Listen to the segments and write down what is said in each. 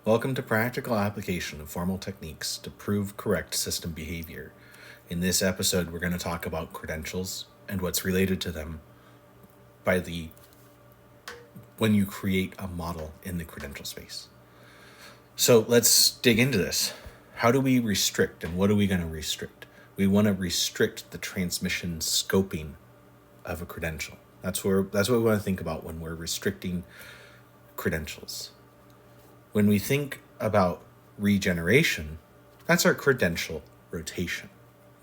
Welcome to Practical Application of Formal Techniques to Prove Correct System Behavior. In this episode, we're going to talk about credentials and what's related to them when you create a model in the credential space. So let's dig into this. How do we restrict, and what are we going to restrict? We want to restrict the transmission scoping of a credential. That's what we want to think about when we're restricting credentials. When we think about regeneration, that's our credential rotation,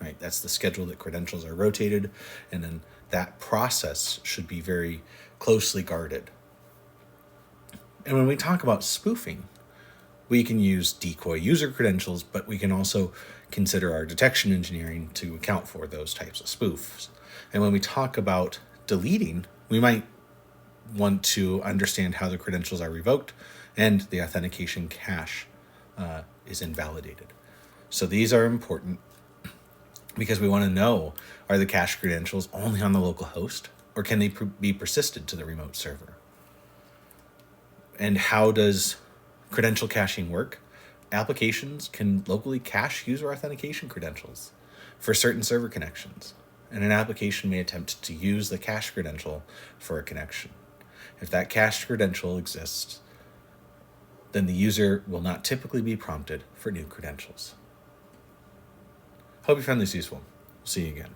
right? That's the schedule that credentials are rotated, and then that process should be very closely guarded. And when we talk about spoofing, we can use decoy user credentials, but we can also consider our detection engineering to account for those types of spoofs. And when we talk about deleting, we might want to understand how the credentials are revoked and the authentication cache is invalidated. So these are important because we want to know, are the cache credentials only on the local host, or can they be persisted to the remote server? And how does credential caching work? Applications can locally cache user authentication credentials for certain server connections, and an application may attempt to use the cache credential for a connection. If that cache credential exists, then the user will not typically be prompted for new credentials. Hope you found this useful. See you again.